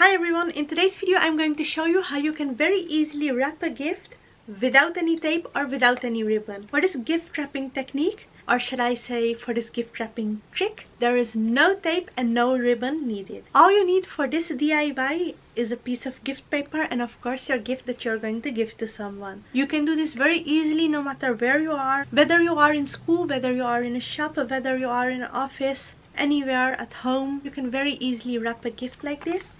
Hi everyone, in today's video I'm going to show you how you can very easily wrap a gift without any tape or without any ribbon. For this gift wrapping technique, or should I say for this gift wrapping trick, there is no tape and no ribbon needed. All you need for this DIY is a piece of gift paper and of course your gift that you're going to give to someone. You can do this very easily no matter where you are, whether you are in school, whether you are in a shop, or whether you are in an office, anywhere at home. You can very easily wrap a gift like this.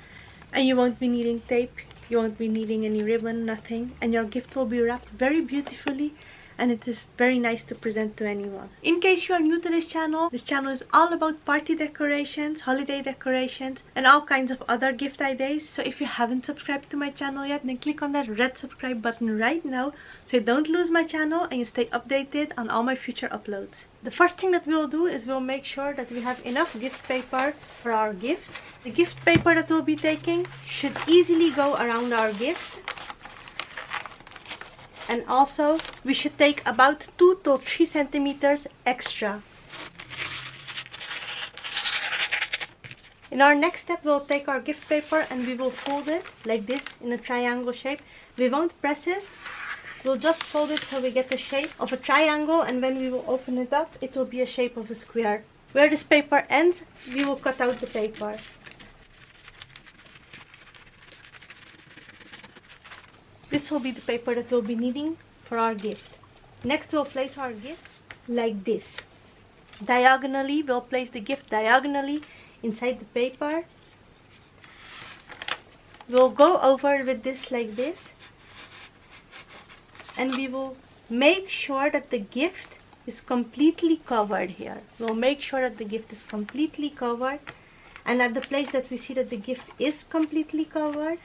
And you won't be needing tape, you won't be needing any ribbon, nothing. And your gift will be wrapped very beautifully and it is very nice to present to anyone. In case you are new to this channel is all about party decorations, holiday decorations, and all kinds of other gift ideas. So if you haven't subscribed to my channel yet, then click on that red subscribe button right now so you don't lose my channel and you stay updated on all my future uploads. The first thing that we'll do is we'll make sure that we have enough gift paper for our gift. The gift paper that we'll be taking should easily go around our gift. And also, we should take about 2 to 3 centimeters extra. In our next step, we'll take our gift paper and we will fold it like this in a triangle shape. We won't press it. We'll just fold it so we get the shape of a triangle, and when we will open it up, it will be a shape of a square. Where this paper ends, we will cut out the paper. This will be the paper that we'll be needing for our gift. Next, we'll place our gift like this. Diagonally, we'll place the gift diagonally inside the paper. We'll go over with this like this. And we will make sure that the gift is completely covered here. We'll make sure that the gift is completely covered. And at the place that we see that the gift is completely covered,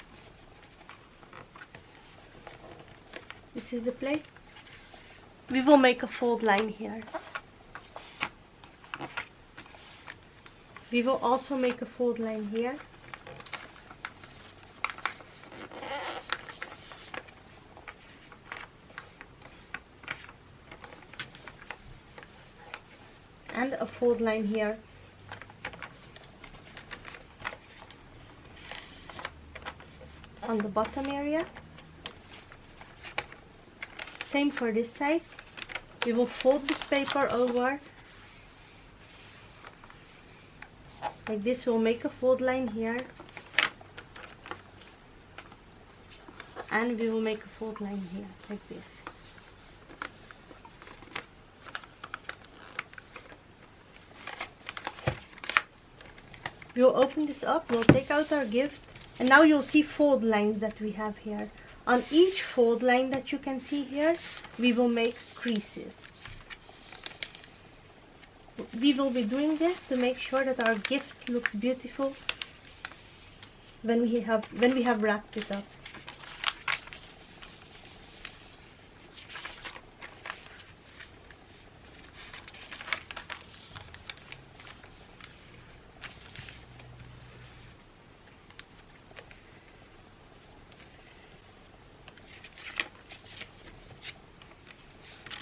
this is the place, we will make a fold line here. We will also make a fold line here. And a fold line here. On the bottom area. Same for this side. We will fold this paper over. Like this, we'll make a fold line here. And we will make a fold line here, like this. We'll open this up, we'll take out our gift, and now you'll see fold lines that we have here. On each fold line that you can see here, we will make creases. We will be doing this to make sure that our gift looks beautiful when we have wrapped it up.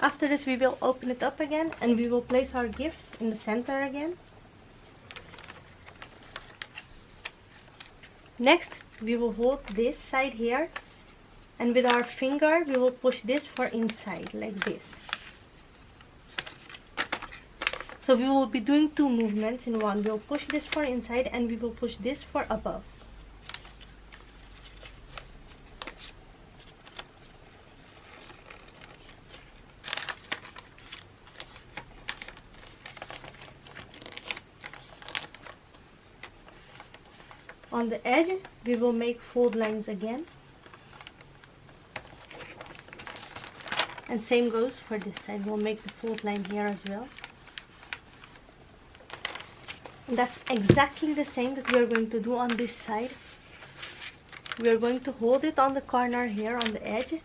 After this, we will open it up again and we will place our gift in the center again. Next, we will hold this side here and with our finger we will push this for inside like this. So we will be doing 2 movements in one. We will push this for inside and we will push this for above. On the edge, we will make fold lines again. And same goes for this side. We'll make the fold line here as well. And that's exactly the same that we are going to do on this side. We are going to hold it on the corner here on the edge.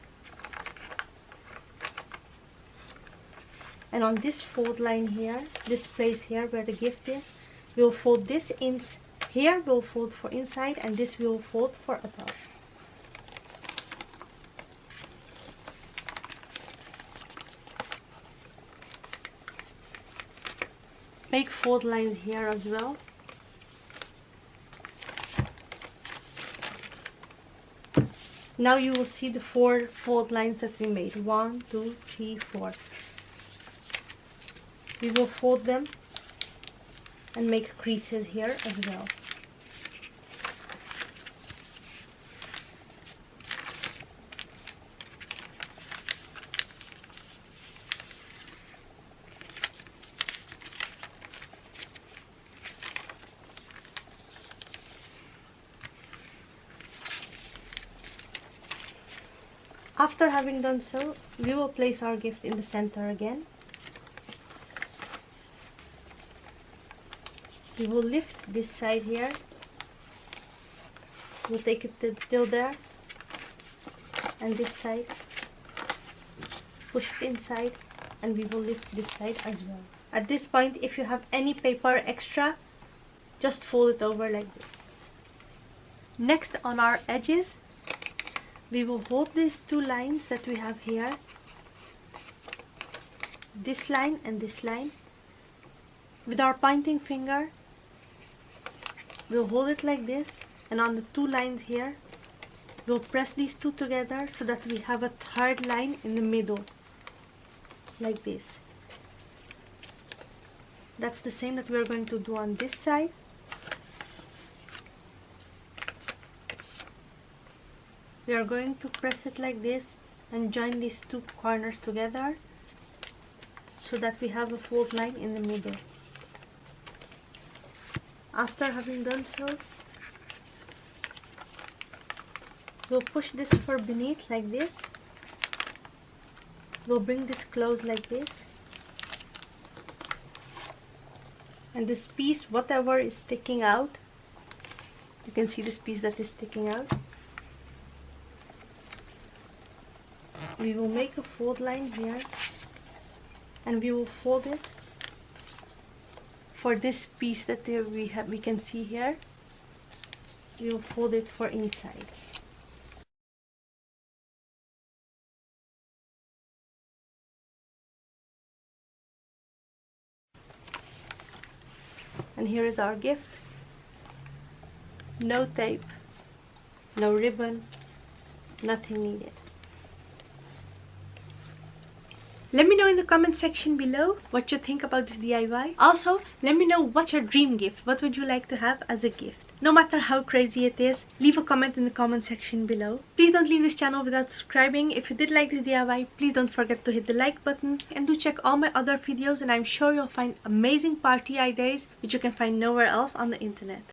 And on this fold line here, this place here where the gift is, we will fold this in. Here we'll fold for inside and this will fold for above. Make fold lines here as well. Now you will see the 4 fold lines that we made. 1, 2, 3, 4. We will fold them and make creases here as well. After having done so, we will place our gift in the center again. We will lift this side here. We'll take it till there. And this side. Push it inside. And we will lift this side as well. At this point, if you have any paper extra, just fold it over like this. Next, on our edges, we will hold these 2 lines that we have here, this line and this line. With our pointing finger, we'll hold it like this, and on the 2 lines here, we'll press these 2 together so that we have a 3rd line in the middle, like this. That's the same that we're going to do on this side. We are going to press it like this and join these 2 corners together so that we have a fold line in the middle. After having done so, we'll push this for beneath like this. We'll bring this close like this. And this piece, whatever is sticking out, you can see this piece that is sticking out. We will make a fold line here and we will fold it for this piece that we can see here. We will fold it for inside. And here is our gift. No tape, no ribbon, nothing needed. Let me know in the comment section below what you think about this DIY. Also, let me know what's your dream gift. What would you like to have as a gift? No matter how crazy it is, leave a comment in the comment section below. Please don't leave this channel without subscribing. If you did like this DIY, please don't forget to hit the like button. And do check all my other videos, and I'm sure you'll find amazing party ideas which you can find nowhere else on the internet.